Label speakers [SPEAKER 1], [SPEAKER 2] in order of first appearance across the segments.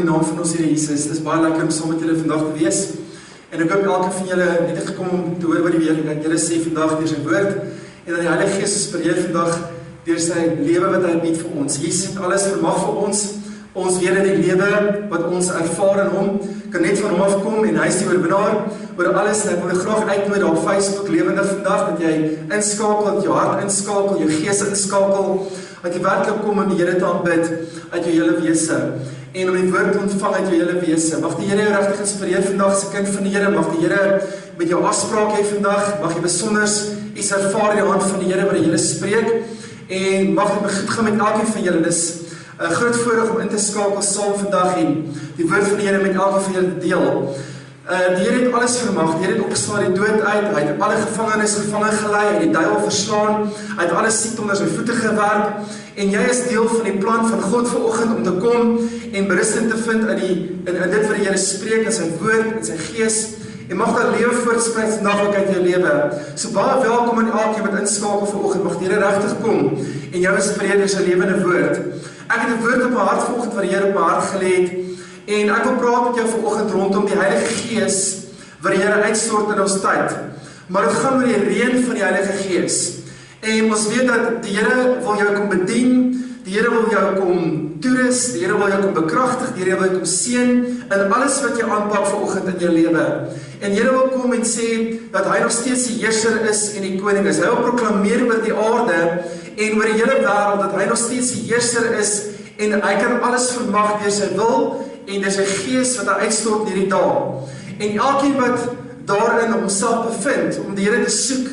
[SPEAKER 1] in die naam van ons Here Jesus. Dit is baie lekker om saam met julle vandag te wees. En ek hoop elke van julle het gekom om te hoor wat die Here sê vandag deur sy woord. En dat die Heilige Gees inspireer vandag deur sy lewe wat hy bied vir ons. Jesus het alles vermag vir ons. Ons weet dat die lewe wat ons ervaar in hom kan net van hom afkom en hy is die oorwinnaar oor alles. En ek wil graag uitnooi daar op Facebook lewendig vandag dat jy inskakel, dat jou hart inskakel, jou gees inskakel, dat jy werklik kom om die Here te aanbid uit jou hele wese en om die woord te ontvang uit jou hele wese. Mag die Here jou regtig inspireer vandag as 'n kind van die Here. Mag die Here met jou afspraak hê vandag. Mag jy besonders iets ervaar in die hand van die Here wat die Here spreek en mag dit goed gaan met elkeen van julle. Dis 'n groot voorreg om in te skakel saam vandag en die woord van die Here met elkeen van julle te deel. Die Here het alles vermag. Die Here het opgestaan die dood uit. Hy het alle gevangenes gevangen gelei, hy het die duiwel verslaan, hy het alle siekte onder sy voete gewerp. En jy is deel van die plan van God vanoggend om te kom en berusting te vind in dit wat die Here spreek, in sy woord, in sy gees. En mag dat lewe voortspruit vandag uit jou lewe. So baie welkom aan elkeen wat inskakel vanoggend. Mag die Here regtig kom en jou inspireer deur sy lewende woord. Ek het 'n woord op my hart vanoggend wat die Here op my hart gelê het. En ek wil praat met jou vanoggend rondom die Heilige Gees wat die Here uitstort in ons tyd. Maar dit gaan oor die reën van die Heilige Gees. En ons weet dat die Here wil jou kom bedien, die Here wil jou kom toerus, die Here wil jou kom bekragtig, die Here wil jou kom seën in alles wat jy aanpak vanoggend in jou lewe. En die Here wil kom en sê dat hy nog steeds die heerser is en die koning is. Hy wil proklameer oor die aarde en oor die hele wêreld dat hy nog steeds die heerser is en hy kan alles vermag deur sy wil en deur sy gees wat hy uitstort in hierdie dae. En elkeen wat daarin homself bevind om die Here te soek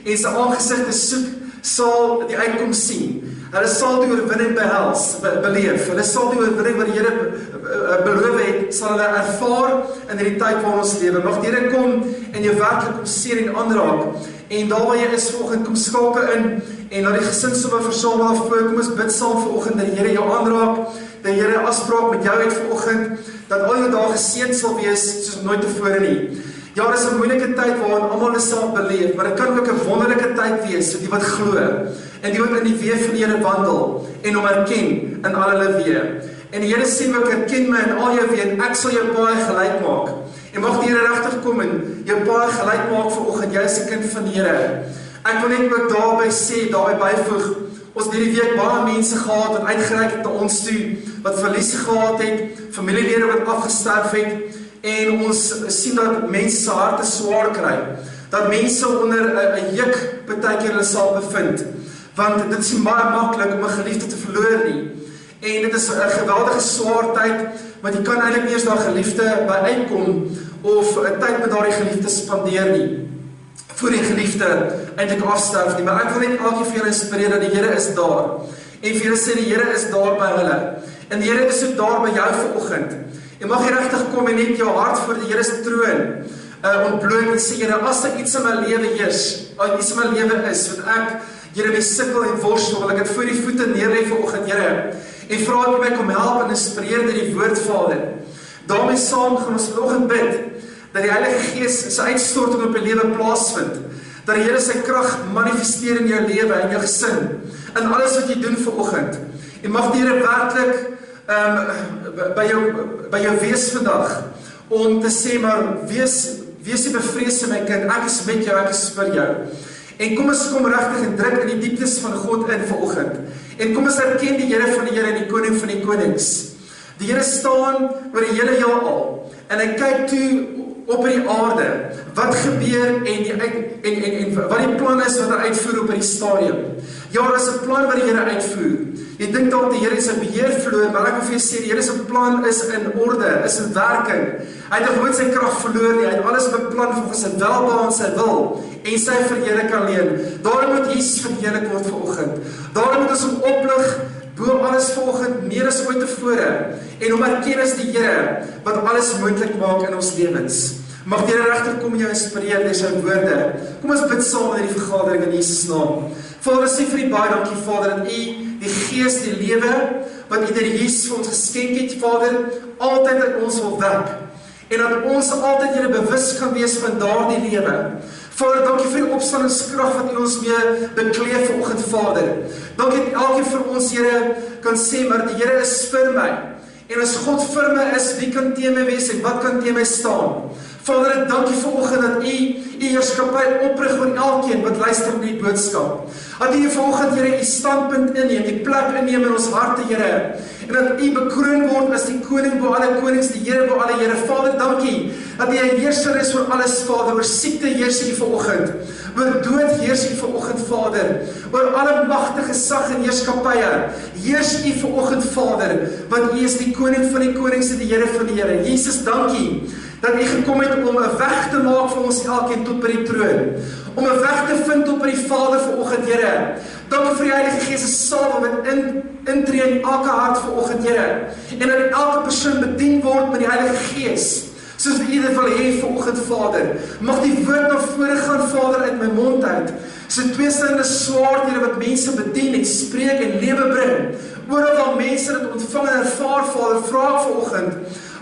[SPEAKER 1] en sy aangesig te soek, sal die uitkoms sien. Hulle sal die oorwinning beleef. Hulle sal die oorwinning wat die Here beloof het, sal hulle ervaar in hierdie tyd waarin ons lewe. Mag die Here kom en jou werklik kom seën en aanraak. En daar waar jy is vanoggend, kom skakel in en laat die gesin sommer versamel af voor. Kom ons bid saam vanoggend dat die Here jou aanraak, dat die Here afspraak met jou het vanoggend, dat al jou dae geseën sal wees soos nooit tevore nie. Ja, dit is 'n moeilike tyd waarin almal dit saam beleef, maar dit kan ook 'n wonderlike tyd wees vir die wat glo en die wat in die weë van die Here wandel en hom erken in al hulle weë. En die Here sê ook, erken my in al jou weë en ek sal jou paai gelyk maak. En mag die Here regtig kom en jou paai gelyk maak vanoggend, jy is 'n kind van die Here. Ek wil net ook daarby byvoeg, ons het hierdie week baie mense gehad wat uitgereik het na ons toe, wat verlies gehad het, familielede wat afgesterf het, en ons sien dat mense se harte swaar kry, dat mense onder 'n juk partykeer hulle sal bevind, want dit is nie baie maklik om 'n geliefde te verloor nie, en dit is 'n geweldige swaar tyd, want jy kan eintlik nie eens daar geliefde by uitkom, of 'n tyd met daardie geliefde spandeer nie, voor die geliefde eintlik afsterf nie, maar ek wil net elkeen vir julle inspireer dat die Here is daar, en vir julle sê die Here is daar by hulle, en die Here is ook daar by jou vanoggend. En mag jy regtig kom en net jou hart voor die Here se troon ontbloot en sê, Here, as daar iets in my lewe iets in my lewe is, wat ek, Here, mee sukkel en worstel, wil ek dit voor die voete neerlê vanoggend, Here, en vra dat jy my kom help en inspireer deur die woord, Vader. Daarmee saam gaan ons vanoggend bid, dat die Heilige Gees sy uitstorting op jou lewe plaasvind, dat die Here sy krag manifesteer in jou lewe, in jou gesin, in alles wat jy doen vanoggend. En mag die Here werklik by jou wees vandag, om te sê, maar wees nie bevrees my kind, ek is met jou, ek is vir jou. En kom ons kom regtig en druk in die dieptes van God in vanoggend. En kom ons erken die Here van die Here en die Koning van die Konings. Die Here staan oor die hele heelal, en hy kyk toe op die aarde, wat gebeur en wat die plan is wat hy uitvoer op die stadium. Ja, daar is 'n plan wat die Here uitvoer. Jy dink dalk die Here is 'n beheer verloor, maar ek wil vir jou sê, die Here se plan is in orde, is in werking. Hy het nooit sy krag verloor nie, hy het alles beplan volgens sy welbehae en sy wil, en sy verheerliking alleen. Daarom moet Jesus verheerlik word vanoggend. Daarom moet ons hom oplig, bo alles vanoggend, meer as ooit tevore, en hom erken as die Here, wat alles moontlik maak in ons lewens. Mag die Here regtig kom jou inspireer deur sy woorde. Kom ons bid saam in die vergadering in Jesus naam. Vader, sê vir U baie dankie, Vader, dat U die Gees, die lewe, wat U deur Jesus vir ons geskenk het, Vader, altyd in ons wil werk. En dat ons altyd Here bewus kan wees van daardie lewe. Vader, dankie vir die opstandingskrag wat U ons mee bekleed vanoggend, Vader. Dankie dat elkeen van ons, Here, kan sê, maar die Here is vir my. En as God vir my is, wie kan teen my wees en wat kan teen my staan? Vader, ek dank U vanoggend dat U heerskappy oprig oor elkeen wat luister na die boodskap. Dat U vanoggend, Here, U standpunt inneem, die plek inneem in ons harte, Here. En dat U bekroon word as die koning bo alle konings, die Here bo alle Here. Vader, dankie dat U 'n heerser is oor alles, Vader. Oor siekte heers U vanoggend. Oor dood heers U vanoggend, Vader. Oor alle magte, gesag en heerskappye heers U vanoggend, Vader. Want U is die koning van die konings en die Here van die Here. Jesus, dankie dat U gekom het om 'n weg te maak vir ons elkeen tot by die troon. Om 'n weg te vind tot by die Vader vanoggend, Here. Dankie vir die Heilige Gees se salwing wat intree in elke hart vanoggend, Here. En dat elke persoon bedien word met die Heilige Gees. Soos U dit wil hê vanoggend, Vader. Mag die woord na vore gaan, Vader, uit my mond uit. So 'n tweesnydende swaard, Here, wat mense bedien en spreek en lewe bring. Oral waar mense dit ontvang en ervaar, Vader, vra ek vanoggend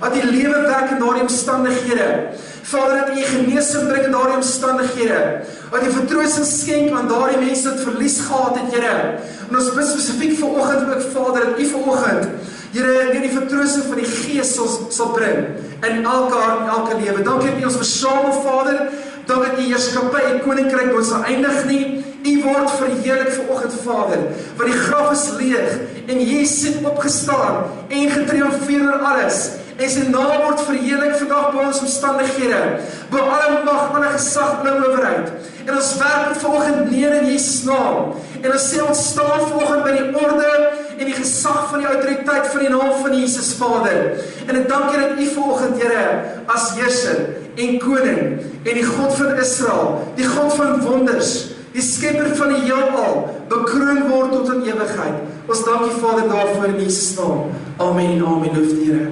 [SPEAKER 1] dat U lewe werk in daardie omstandighede. Vader, dat U genesing bring in daardie omstandighede. Dat U vertroosting skenk aan daardie mense wat verlies gehad het, Here. En ons bid spesifiek vanoggend ook, Vader, dat U vanoggend, Here, die vertroosting van die Gees sal bring in elke hart en elke lewe. Dankie dat U ons versamel, Vader. Dankie dat U heerskappy en koninkryk nooit sal eindig nie. U word verheerlik vanoggend, Vader. Want die graf is leeg en Jesus het opgestaan en getriomfeer oor alles. En sy naam word verheerlik vandag by ons omstandighede. By alle mag, alle gesag en owerheid. En ons werk vanoggend neer in Jesus naam. En ons sê ons staan vanoggend by die orde en die gesag van die autoriteit van die naam van Jesus, Vader. En ek dank U dat U vanoggend, Here, as heerser en koning en die God van Israel, die God van wonders, die skepper van die heelal, bekroon word tot in ewigheid. Ons dank U, Vader, daarvoor in Jesus naam. Amen en amen, loof die Here.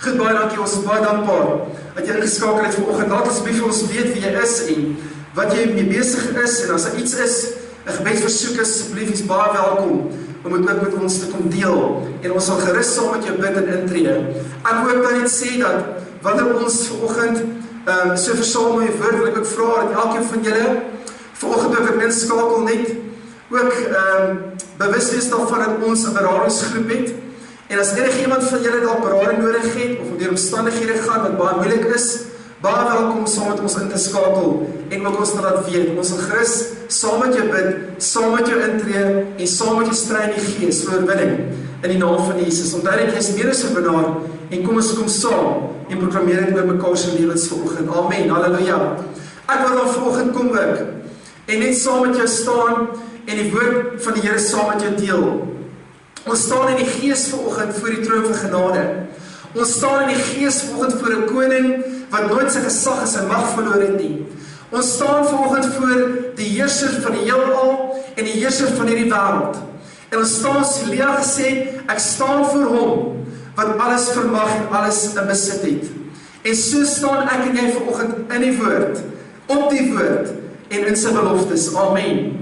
[SPEAKER 1] Goed, baie dankie, ons is baie dankbaar dat jy ingeskakel het vanoggend. Laat asseblief vir ons weet wie jy is en wat jy mee besig is, en as daar iets is, 'n gebedsversoek is, asseblief is baie welkom om dit ook met ons te kom deel, en ons sal gerus saam met jou bid en intree. Ek hoop dan net sê dat, wanneer ons vanoggend so versamel in die woord, wil ek ook vra dat elkeen van julle vanoggend ook het inskakel net, ook bewus is daarvan dat ons 'n beradingsgroep het. En as iemand van julle dalk berading nodig het, of deur omstandighede gaan wat baie moeilik is, baie welkom saam met ons in te skakel, en ook ons laat weet, ons sal gerus saam met jou bid, saam met jou intree, en saam met jou stry in die Gees, vir oorwinning, in die naam van Jesus. Onthou dat jy is meer as 'n oorwinnaar, en kom ons kom saam, en proklameer dit oor mekaar se lewens vanoggend. Amen, halleluja. Ek wil dan vanoggend kom ook, en net saam met jou staan, en die woord van die Here saam met jou deel. Ons staan in die Gees vanoggend voor die troon van genade. Ons staan in die Gees vanoggend voor 'n koning wat nooit sy gesag en sy mag verloor het nie. Ons staan vanoggend voor die heerser van die heelal en die heerser van hierdie wêreld. En ons staan, soos Elia gesê, ek staan voor hom wat alles vermag en alles in besit het. En so staan ek en jy vanoggend in die woord, op die woord en in sy beloftes. Amen.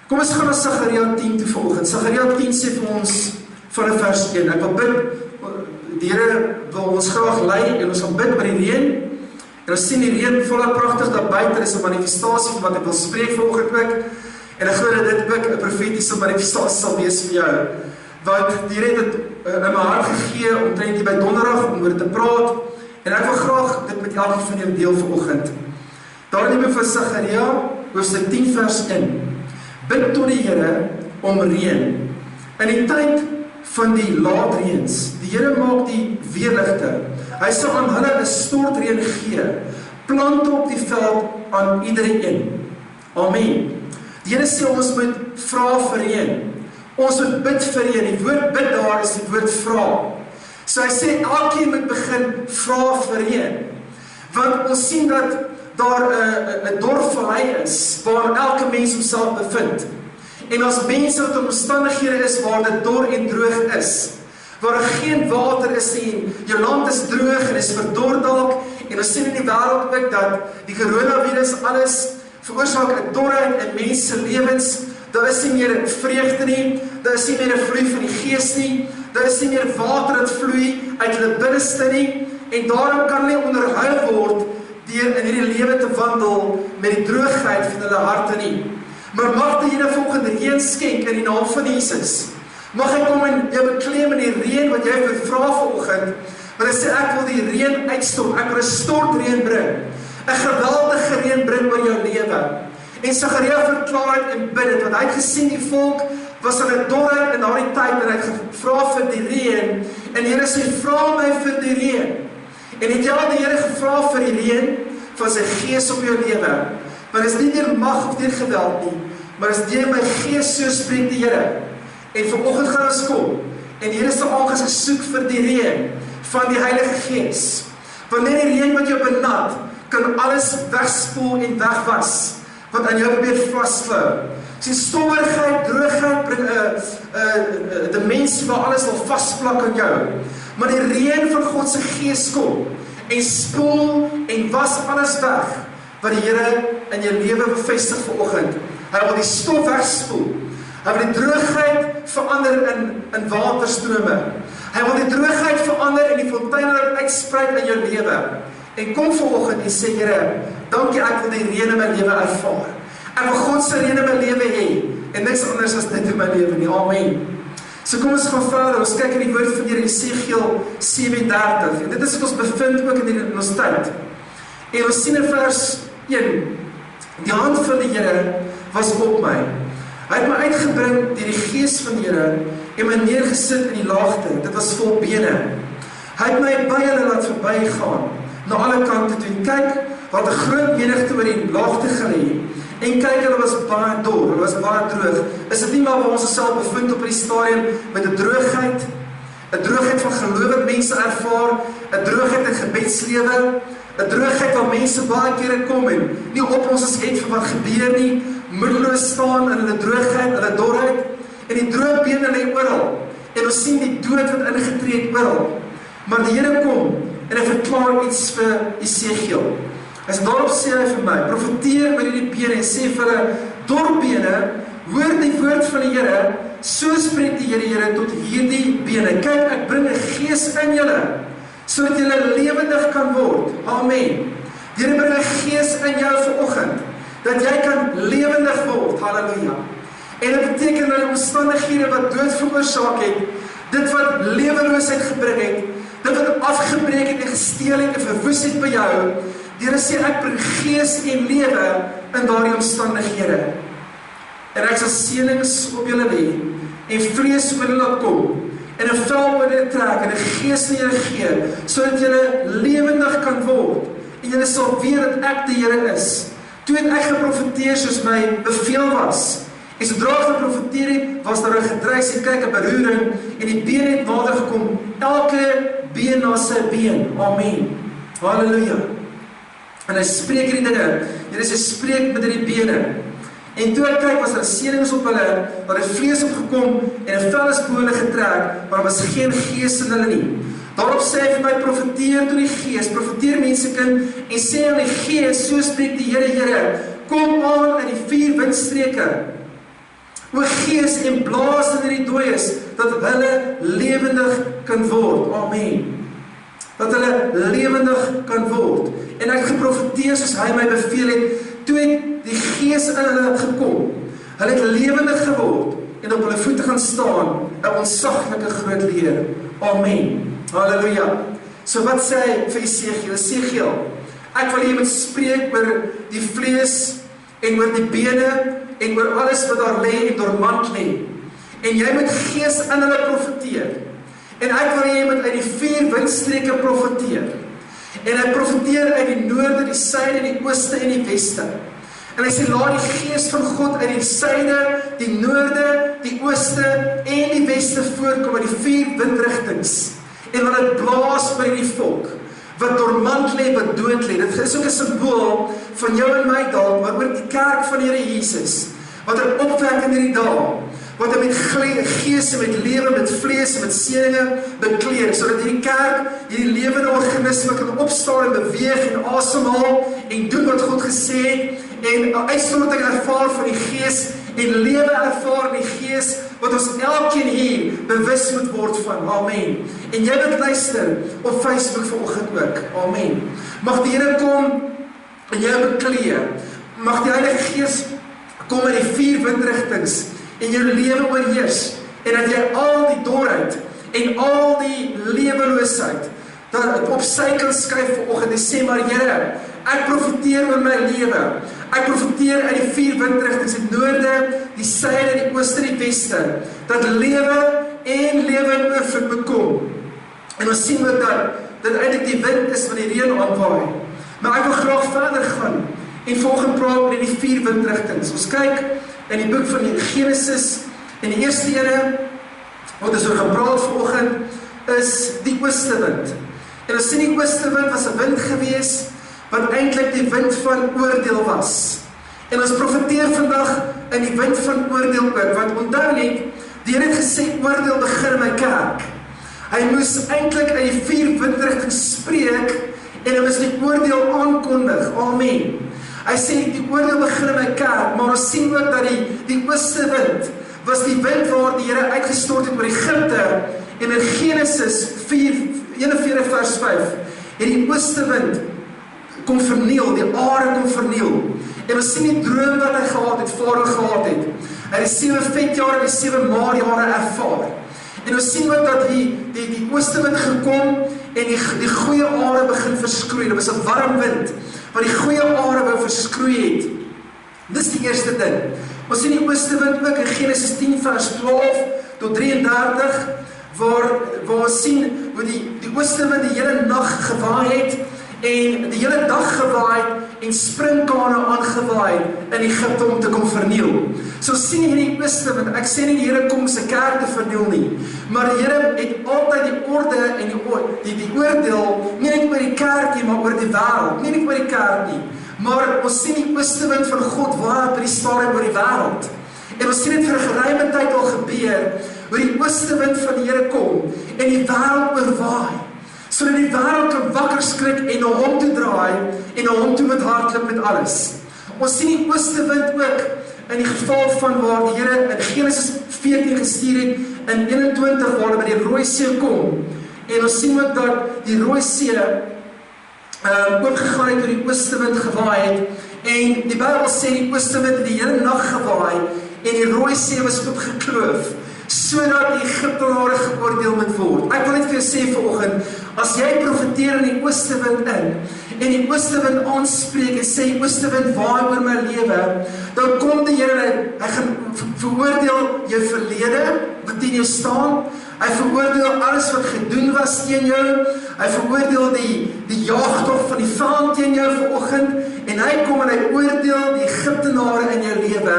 [SPEAKER 1] Kom ons gaan na Sagaria 10 toe vanoggend. Sagaria 10 sê vir ons van vers 1. Ek wil bid, die Here wil ons graag lei en ons gaan bid by die reën. En ons sien die reën volop pragtig daar buite, is 'n manifestasie van wat ek wil spreek vanoggend ook. En ek glo dat dit ook 'n profetiese manifestasie sal wees vir jou. Want die Here het dit in my hart gegee omtrent hier by Donderdag om oor te praat. En ek wil graag dit met elkeen van julle deel vanoggend. Daar in die boek van Sagaria, hoofstuk 10 vers 1. Bid tot die Here om reën. In die tyd van die laatreëns, die Here maak die weerligte. Hy sal aan hulle 'n stortreën gee. Plante op die veld aan iedereen. Amen. Die Here sê ons moet vra vir reën. Ons moet bid vir reën. Die woord bid daar is die woord vra. So hy sê elkeen moet begin vra vir reën. Want ons sien dat daar 'n dorpsvallei is waar elke mens homself bevind. En as mense wat in omstandighede is waar dit dor en droog is, waar geen water is nie, jou land is droog en is verdor dalk, en ons sien in die wêreld ook dat die coronavirus alles veroorsaak 'n dorheid in mense se lewens. Daar is nie meer vreugde nie, daar is nie meer 'n vloei van die Gees nie, daar is nie meer water wat vloei uit hulle binneste nie, en daarom kan hulle onderhou word deur in hierdie lewe te wandel met die droogheid van hulle harte nie. Maar mag die Here volgende reën skenk in die naam van Jesus. Mag hy kom en jou bekleem in die reën wat jy vra vanoggend, want hy sê ek wil die reën uitstort, ek wil 'n stortreën bring, 'n geweldige reën bring oor jou lewe. En Sagaria verklaar het en bid het, want hy het gesien die volk was in 'n dorheid in daardie tyd en hy het gevra vir die reën, en die Here sê, vra my vir die reën. En het jy al die Here gevra vir die reën, van sy gees op jou lewe? Maar is nie deur mag of deur geweld nie, maar is deur my gees, so spreek die Here. En vanoggend gaan ons kom, en die Here sal aangesig soek vir die reën van die Heilige Gees. Want net die reën wat jou benat, kan alles wegspoel en wegwas, wat aan jou probeer vasvou. Sien, stowwerigheid, droogheid bring 'n dimensie waar alles wil vasplak aan jou. Maar die reën van God se Gees kom en spoel en was alles weg wat die Here in jou lewe bevestig vanoggend. Hy wil die stof wegspoel. Hy wil die droogheid verander in waterstrome. Hy wil die droogheid verander en die fonteine uitsprei in jou lewe. En kom vanoggend en sê, Here, dankie, ek wil die reën in my lewe ervaar. Ek wil God se reën in my lewe hê, en niks anders as dit in my lewe nie. Amen. So kom ons gaan verder, ons kyk in die woord van die Esegiel 37, en dit is wat ons bevind ook in ons tyd. En ons sien in vers 1, die hand van die Here was op my. Hy het my uitgebring deur die Gees van die Here en my neergesit in die laagte, dit was vol bene. Hy het my by hulle laat verbygaan, na alle kante toe, en kyk, wat 'n groot menigte oor die laagte gelê, en kyk, hulle was baie dor, hulle was baie droog. Is dit nie maar waar ons osself bevind op die stadium, met 'n droogheid van geloof wat mense ervaar, 'n droogheid in gebedslewe, 'n droogheid waar mense baie kere kom en nie op ons is het vir wat gebeur nie, moedeloos staan in hulle droogheid, hulle dorheid, en die droë bene lê oral, en ons sien die dood wat ingetree het oral. Maar die Here kom, en hy verklaar iets vir Esegiel. As daarop sê hy vir my, profeteer met hierdie bene en sê vir hulle, dorpbene, hoor die woord van die Here, so spreek die Here tot hierdie bene. Kyk, ek bring 'n gees in julle, sodat julle lewendig kan word. Amen. Die Here bring 'n gees in jou vanoggend, dat jy kan lewendig word. Halleluja. En dit beteken dat die omstandighede wat dood veroorsaak het, dit wat leweloosheid gebring het, dit wat afgebreek het en gesteel het en verwoes het by jou, die Here sê, ek bring gees en lewe in daardie omstandighede. En ek sal seënings op julle lê, en vlees oor julle laat kom, en 'n vel oor julle trek, en 'n gees in julle gee, sodat julle lewendig kan word, en julle sal weet dat ek die Here is. Toe het ek geprofeteer soos my beveel was, en sodra ek geprofeteer het, was daar 'n gedruis en kyk 'n beroering, en die been het nader gekom, elke been na sy been. Amen. Halleluja. En hy spreek hierdie dinge, Here sê, spreek met hierdie bene. En toe ek kyk, was daar seënings op hulle, daar het vlees opgekom, en 'n vel is bo hulle getrek, maar daar was geen gees in hulle nie. Daarop sê hy vir my, profeteer tot die gees, profeteer mensekind, en sê aan die gees, so spreek die Here, kom aan in die 4 windstreke, o gees, en blaas in die dooies, dat hulle lewendig kan word. Amen. Dat hulle lewendig kan word. En ek geprofeteer soos hy my beveel het, toe het die gees in hulle gekom. Hulle het lewendig geword, en op hulle voete gaan staan, 'n ontsaglike groot leer. Amen. Halleluja. So wat sê hy vir Esegiel? Esegiel, ek wil jy moet spreek oor die vlees, en oor die bene, en oor alles wat daar lê en dormant lê. En jy moet gees in hulle profeteer. En ek wil jy moet uit die 4 windstreke profeteer. En hy profeteer uit die noorde, die suide, die ooste en die weste. En hy sê, laat die gees van God uit die suide, die noorde, die ooste en die weste voorkom uit die 4 windrigtings. En laat dit blaas by die volk, wat dormant lê, wat dood lê. Dit is ook 'n simbool van jou en my dalk, maar oor die kerk van die Here Jesus, wat hy opwek in hierdie dae, wat hy met gees en met lewe, met vlees en met seëninge bekleed, sodat hierdie kerk, hierdie lewende organisme kan opstaan en beweeg en asemhaal en doen wat God gesê het, en 'n uitstorting ervaar van die gees en lewe ervaar in die gees, wat ons elkeen hier bewus moet word van. Amen. En jy moet luister op Facebook vanoggend ook. Amen. Mag die Here kom en jou bekleed. Mag die Heilige Gees kom in die 4 windrigtings en jou lewe oorheers en dat jy al die dorheid en al die leweloosheid dat op sy kan skuif vanoggend en sê, maar Here, ek profeteer oor my lewe. Ek profeteer uit die 4 windrigtings, die noorde, die suide, die ooste, die weste, dat lewe en lewe in oorvloed moet kom. En ons sien ook dat eintlik die wind is wat die reën aanwaai. Maar ek wil graag verder gaan en volgende praat oor die 4 windrigtings. Ons kyk in die boek van die Genesis, en die eerste ene wat ons oor gepraat vanoggend is die ooste wind. En ons sien die ooste wind was 'n wind gewees wat eintlik die wind van oordeel was. En ons profeteer vandag in die wind van oordeel ook, want onthou net, die Here het gesê oordeel begin in my kerk. Hy moes eintlik uit die 4 windrigtings spreek en hy moes die oordeel aankondig. Amen. Hy sê die oordeel begin in my kerk, maar ons sien ook dat die ooste wind was die wind waar die Here uitgestort het oor Egipte, en in Genesis 41 vers 5 het die ooste wind kom verniel, die aarde kom verniel. En ons sien die droom wat hy gehad het, Farao gehad het. Hy het die 7 vetjare en die 7 maarjare ervaar. En ons sien ook dat die ooste wind gekom en die goeie aarde begin verskroei. Dit was 'n warm wind wat die goeie aarde wou verskroei het. Dis die eerste ding. Ons sien die ooste wind ook in Genesis 10 vers 12 tot 33 waar ons sien hoe die ooste wind die hele nag gewaai het en die hele dag gewaai en springkane aangewaai in Egipte om te kom verniel. So sien hierdie ooste wind, ek sê nie die Here kom sy kerk te verniel nie, maar die Here het altyd die orde en die oordeel, nie net oor die kerk nie, maar oor die wêreld, nie net oor die kerk nie, maar ons sien die ooste wind van God waai op die stadium oor die wêreld. En ons sien dit vir 'n geruime tyd al gebeur, hoe die ooste wind van die Here kom en die wêreld oorwaai, sodat die wêreld kan wakker skrik en na hom toe draai en na hom toe met hardloop met alles. Ons sien die ooste wind ook in die geval van waar die Here in Genesis 14 gestuur het in 21 waar hulle by die Rooi See kom. En ons sien ook dat die Rooi See oopgegaan het door die ooste wind gewaai het. En die Bybel sê die ooste wind het die hele nag gewaai en die Rooi See was oopgekloof, sodat die Egiptenare geoordeel moet word. Ek wil net vir jou sê vanoggend, as jy profeteer in die ooste wind in, en die ooste wind aanspreek en sê, ooste wind waai oor my lewe, dan kom die Here, hy gaan veroordeel jou verlede, wat teen jou staan, hy veroordeel alles wat gedoen was teen jou, hy veroordeel die jaagtog van die vyand teen jou vanoggend, en hy kom en hy oordeel die Egiptenare in jou lewe,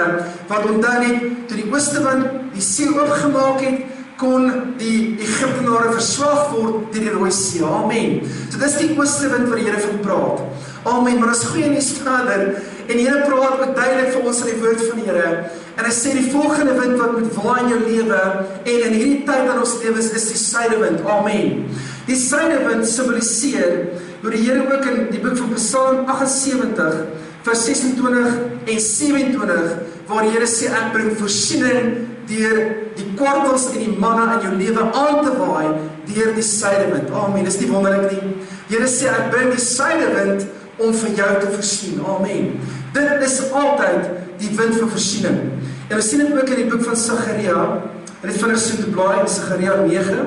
[SPEAKER 1] wat onthou net, toe die ooste wind die see oopgemaak het, kon die Egiptenare verswag word deur die Rooi See. Amen. So dis die ooste wind wat die Here van praat. Amen. Maar ons goeie nuus verder, en die Here praat ook duidelik vir ons in die woord van die Here, en hy sê die volgende wind wat moet waai in jou lewe, en in hierdie tyd in ons lewens is die suidewind. Amen. Die suidewind symboliseer, hoe die Here ook in die boek van Psalm 78, vers 26 en 27, waar die Here sê, ek bring voorsiening deur die kwartels en die manna in jou lewe aan te waai deur die suidewind. Amen. Dis nie wonderlik nie. Die Here sê, ek bring die suidewind om vir jou te voorsien. Amen. Dit is altyd die wind van voorsiening. En ons sien dit ook in die boek van Sagaria, en dit vinnig so te blaai in Sagaria 9.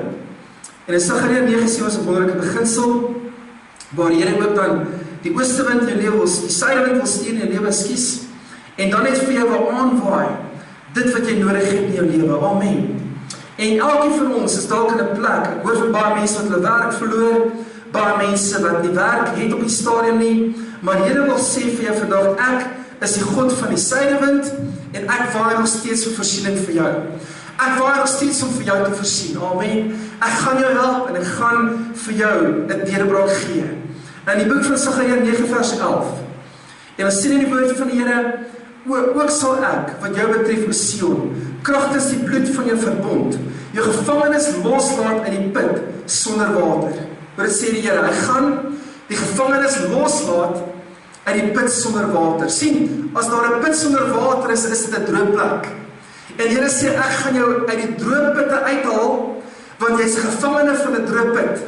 [SPEAKER 1] En in Sagaria 9 sien ons 'n wonderlike beginsel, waar die Here ook dan die ooste wind in jou lewe, die suidewind wil stuur in jou lewe, skies, en dan net vir jou wil aanwaai, dit wat jy nodig het in jou lewe. Amen. En elkeen van ons is dalk in 'n plek, ek hoor van baie mense wat hulle werk verloor, baie mense wat nie werk het op die stadium nie, maar die Here wil sê vir jou vandag, ek is die God van die suidewind, en ek waai nog steeds vir voorsiening vir jou. Ek waai nog steeds om vir jou te voorsien. Amen. Ek gaan jou help, en ek gaan vir jou 'n deurbraak gee. In die boek van Sagaria 9 vers 11, en ons sien in die woord van die Here, ook sal ek, wat jou betref, o Sion, kragtens die bloed van jou verbond, jou gevangenes loslaat uit die put, sonder water. Wat sê die Here, hy gaan die gevangenes loslaat uit die put sonder water. Sien, as daar 'n put sonder water is dit 'n droë plek. En die Here sê, ek gaan jou uit die droë putte uithaal, want jy's 'n gevangene van 'n droë put.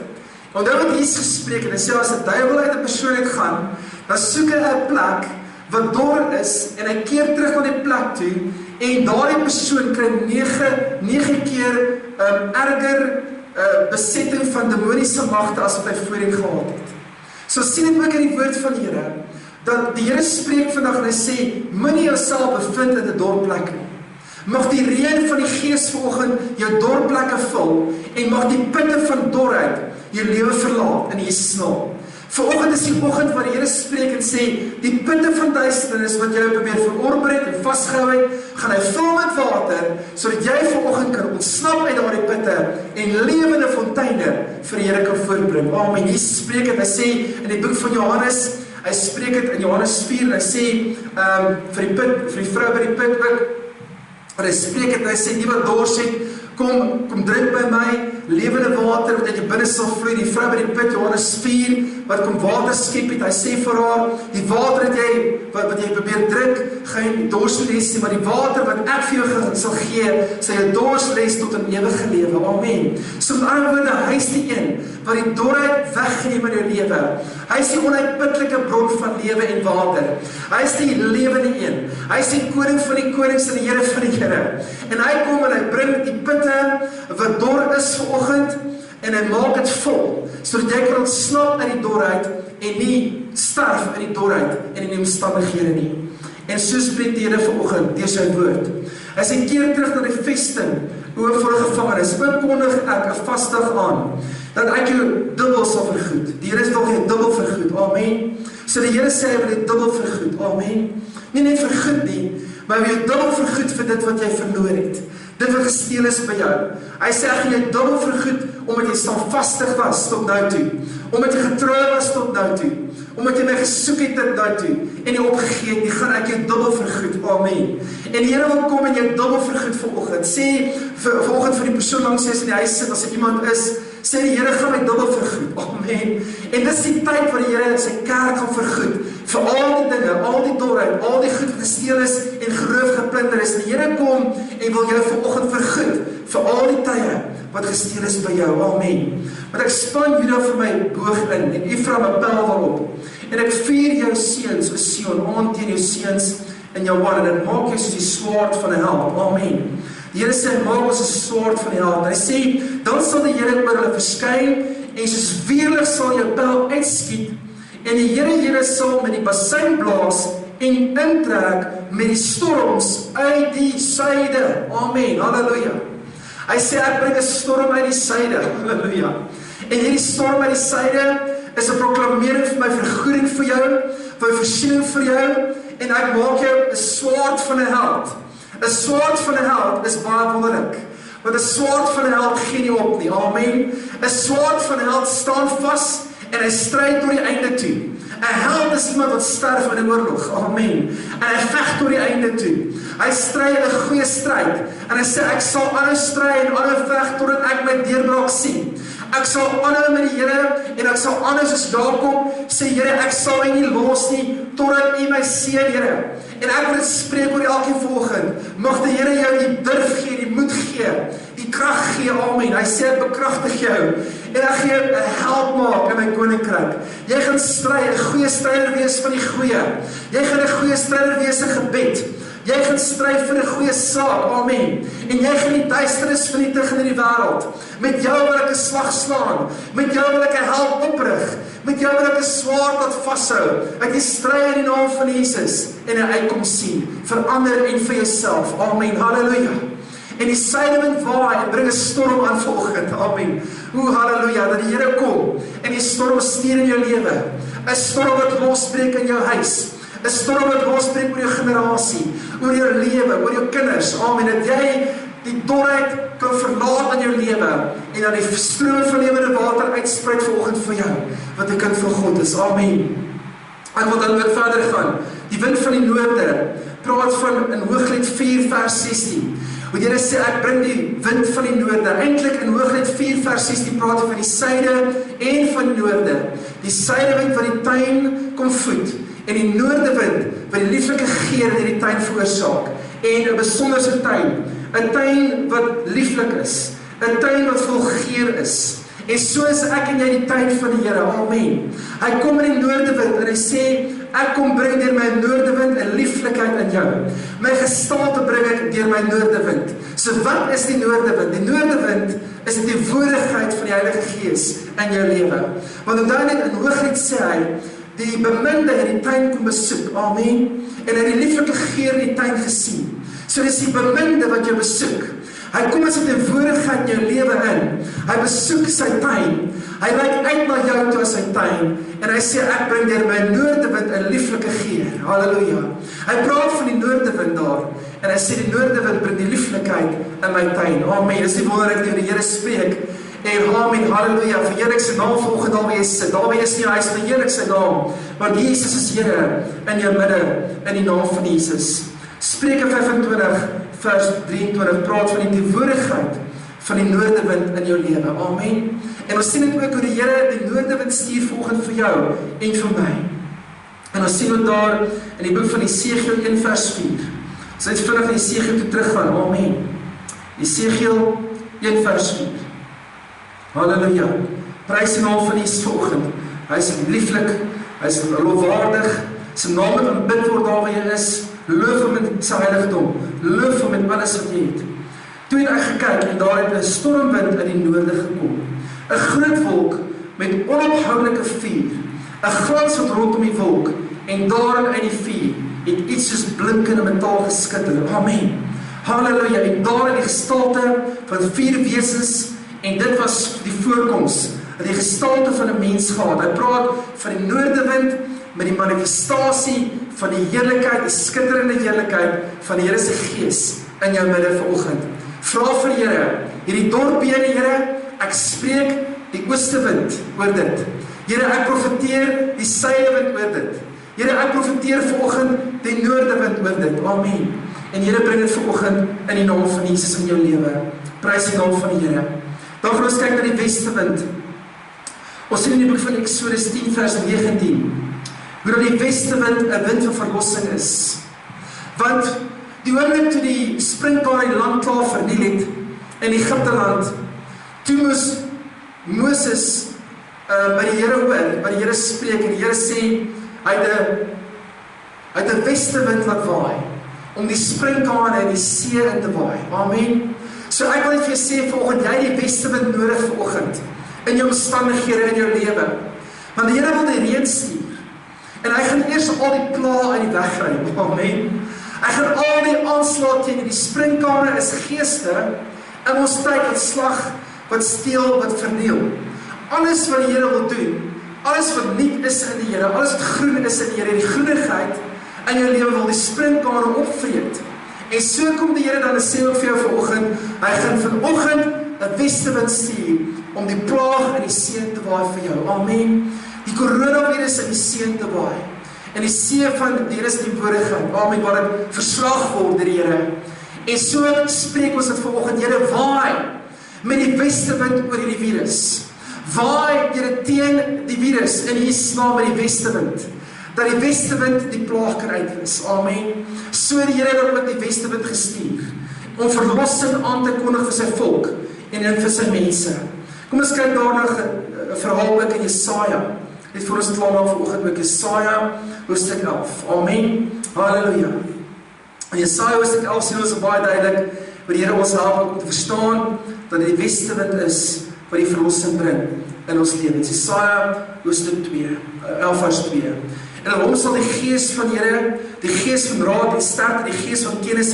[SPEAKER 1] Onthou wat Jesus gespreek het, en sê, as 'n duiwel uit 'n persoon uitgaan, dan soek hy 'n plek wat dor is, en hy keer terug na die plek toe, en daardie persoon kry 9 keer erger besetting van demoniese magte as wat hy voorheen gehad het. So sien dit ook in die woord van die Here, dat die Here spreek vandag en hy sê, moenie jouself bevind in 'n dorpplek nie. Mag die reën van die Gees vanoggend jou dorpplekke vul, en mag die putte van dorheid jou lewe verlaat in Jesus naam. Vanoggend is die oggend waar die Here spreek en sê, die putte van duisternis wat jy probeer verorber het en vasgehou het, gaan hy vul met water, sodat jy vanoggend kan ontsnap uit daardie putte en lewende fonteine vir die Here kan voortbring. Amen. Jesus spreek het, hy sê in die boek van Johannes, hy spreek het in Johannes 4, en hy sê vir die vrou by die put ook, en hy spreek het, hy sê, die wat dors het, kom drink by my, lewende water wat uit jou binne sal vloei. Die vrou by die put, Johannes 4, wat kom water skep het, hy sê vir haar, die water wat jy probeer drink, gaan jy dors les nie, maar die water wat ek vir jou sal gee, sal jou dors les tot 'n ewige lewe. Amen. So met ander woorde, hy is die een wat die dorheid weggeneem in jou lewe. Hy is die onuitputlike bron van lewe en water. Hy is die lewende een. Hy is die koning van die konings en die Here van die Here. En hy kom en hy bring die putte wat dor is vanoggend, en hy maak dit vol, sodat jy kan ontsnap uit die dorheid en nie sterf uit die dorheid en in die omstandighede nie. En so spreek die Here vanoggend deur sy woord. Hy sê, keer terug na die vesting, o gevangenes, kondig ek 'n vasdag aan, dat ek jou dubbel sal vergoed. Die Here wil jou dubbel vergoed. Amen. So die Here sê hy wil jou dubbel vergoed. Amen. Nie net vergoed nie, maar hy wil jou dubbel vergoed vir dit wat jy verloor het. Dit wat gesteel is by jou. Hy sê, ek gaan jou dubbel vergoed, omdat jy standvastig was tot nou toe, omdat jy getrou was tot nou toe, omdat jy my gesoek het tot nou toe, en jy opgegee het, die gaan ek jou dubbel vergoed. Amen. En die Here wil kom en jou dubbel vergoed vanoggend. Sê vanoggend vir die persoon langs jy in die huis sit, as er iemand is, sê die Here gaan my dubbel vergoed. Amen. En dis die tyd waar die Here sy kerk gaan vergoed, vir al die dinge, al die dorheid, al die goed gesteel is en geroof geplunder is. Die Here kom en wil jou vanoggend vergoed, vir al die tye wat gesteel is by jou. Amen. Want ek span Juda vir my boog in, en Ephraim 'n pyl daarop, en ek vier jou seuns, o Sion, aan teen jou seuns in jou wand, en dit maak jou soos die swaard van 'n held. Amen. Die Here sê, maak ons 'n swaard van die held. Hy sê, dan sal die Here oor hulle verskyn, en soos weerlig sal jou pyl uitskiet, en die Here sal met die basuin blaas, en intrek met die storms uit die suide. Amen. Halleluja. Hy sê, ek bring 'n storm uit die suide. Halleluja. En hierdie storm uit die suide is 'n proklamering vir my vergoeding vir jou, vir voorsiening vir jou, en ek maak jou 'n swaard van 'n held. 'n Swaard van 'n held is baie wonderlik, want 'n swaard van 'n held gee nie op nie. Amen. 'n Swaard van 'n held staan vas, en hy stry tot die einde toe. 'n Held is iemand wat sterf in 'n oorlog. Amen. En hy veg tot die einde toe. Hy stry 'n goeie stryd, en hy sê, ek sal aanhou stry en aanhou veg totdat ek my deurbraak sien. Ek sal aanhou met die Here, en ek sal aanhou soos Jakob sê, Here, ek sal my nie los nie totdat U my seën, Here. En ek wil dit spreek oor elkeen vanoggend. Mag die Here jou die durf gee, die moed gee, die krag gee. Amen. Hy sê, ek bekragtig jou, en ek gee 'n held maak in my koninkryk. Jy gaan stry, 'n goeie stryder wees van die goeie. Jy gaan 'n goeie stryder wees in gebed. Jy gaan stry vir 'n goeie saak. Amen. En jy gaan die duisternis vernietig in die wêreld. Met jou wil ek 'n slag slaan. Met jou wil ek 'n held oprig. Met jou wil ek 'n swaard wat vashou. Ek die stry in die naam van Jesus en 'n uitkom sien vir ander en vir jouself. Amen. Halleluja. En die suidewind waai en bring 'n storm aan vanoggend. Amen. O halleluja, dat die Here kom en die storm stuur in jou lewe. 'n Storm wat losbreek in jou huis. 'n Storm wat losbreek oor jou generasie, oor jou lewe, oor jou kinders. Amen. Dat jy die dorheid kan verlaat in jou lewe, en dat die stroom van lewende water uitspruit vanoggend vir jou, wat 'n kind van God is. Amen. Ek wil dan ook verder gaan. Die wind van die noorde praat van in Hooglied 4 vers 16. Want Here sê, ek bring die wind van die noorde. Eintlik in Hooglied 4 vers 16 praat van die suide en van die noorde. Die suidewind wat die tuin kom voed, en die noordewind wat die lieflike geur in die tuin veroorsaak. En 'n besonderse tuin, 'n tuin wat lieflik is, 'n tuin wat vol geur is. En so is ek en jy die tuin van die Here. Amen. Hy kom in die noordewind en hy sê, ek kom bring deur my noordewind 'n lieflikheid in jou. My gestalte bring ek deur my noordewind. So wat is die noordewind? Die noordewind is die teenwoordigheid van die Heilige Gees in jou lewe. Want onthou net in Hooglied sê hy, die beminde het die tuin kom besoek, amen, en hy het die lieflike geur in die tuin gesien. So dis die beminde wat jou besoek. Hy kom as 'n teenwoordigheid in jou lewe in. Hy besoek sy tuin. Hy reik uit na jou toe as sy tuin. En hy sê, ek bring deur my noordewind 'n lieflike geur. Halleluja. Hy praat van die noordewind daar. En hy sê, die noordewind bring die lieflikheid in my tuin. Amen. Dis die wonderlik die Here spreek. En amen, halleluja. Verheerlik sy naam volgende daar waar jy sit. Daar waar jy is in jou huis, verheerlik sy naam. Want Jesus is Here in jou midde, in die naam van Jesus. Spreuke 25 vers 23 praat van die teenwoordigheid van die noordewind in jou lewe. Amen. En ons sien dit ook hoe die Here die noordewind stuur volgens vir jou en vir my. En ons sien dit daar in die boek van Esegiel 1 vers 4. Ons het vinnig in Esegiel toe teruggaan. Amen. Esegiel 1 vers 4. Halleluja. Prys die naam van Jesus vanoggend. Hy is lieflik, hy is lofwaardig. Sy naam moet aanbid word daar waar jy is. Loof hom met sy heiligdom. Loof hom met alles wat jy het. Toe het ek gekyk en daar het 'n stormwind in die noorde gekom. 'n Groot wolk met onophoudelike vuur. 'n Glans wat rondom die wolk en daarin uit die vuur het iets soos blinkende metaal geskitter. Amen. Halleluja. En daar in die gestalte van 4 wesens en dit was die voorkoms, die gestalte van 'n mens gehad. Hy praat van die noordewind met die manifestasie van die heerlikheid, die skitterende heerlikheid van die Here se Gees in jou midde vanoggend. Vra vir die Here, hierdie dorpbene Here, ek spreek die oostewind oor dit. Here, ek profeteer die suidewind oor dit. Here, ek profeteer vanoggend die noordewind oor dit. Amen. En Here, bring dit vanoggend in die naam van Jesus in jou lewe. Prys die naam van die Here. Dan gaan ons kyk na die westewind. Ons sien in die boek van Eksodus 10 vers 19, hoe dat die westewind 'n wind van verlossing is. Want die oomblik toe die sprinkane die land klaar verniel het in Egipte land, toe moes Moses by die Here hoor, by die Here spreek en die Here sê, hy het 'n westewind laat waai om die sprinkane in die see in te waai. Amen. So ek wil net vir jou sê vanoggend, jy het die westewind nodig vanoggend in jou omstandighede in jou lewe. Want die Here wil die reën stuur. En hy gaan eers al die pla uit die weg kry. Amen. Hy gaan al die aanslae teen die sprinkane is geeste in ons tyd wat slag, wat steel, wat verniel. Alles wat die Here wil doen, alles wat nuut is in die Here, alles wat groen is in die Here, die groenigheid in jou lewe wil die sprinkane opvreet. En so kom die Here dan en sê ook vir jou vanoggend, hy gaan vanoggend 'n westewind stuur om die plaag in die see te waai vir jou. Amen. Die coronavirus in die see te waai. In die see van die Here se teenwoordigheid. Amen, waar dit verslag word deur die Here. En so spreek ons dit vanoggend, Here, waai met die westewind oor hierdie virus. Waai Here teen die virus in Jesus naam met die westewind. Dat die westewind die plaag kan uitwis. Amen. So die Here het ook die westewind gestuur om verlossing aan te kondig vir sy volk en vir sy mense. Kom ons kyk daarna 'n verhaal ook in Jesaja. Net vir ons klaar maak vanoggend ook Jesaja hoofstuk 11. Amen. Halleluja. In Jesaja hoofstuk 11 sien ons baie duidelik wat die Here ons help om te verstaan dat dit die westewind is wat die verlossing bring in ons lewens. Jesaja hoofstuk 11 vers 2. En in hom sal die gees van die Here, die gees van raad, die sterkte, die gees van kennis,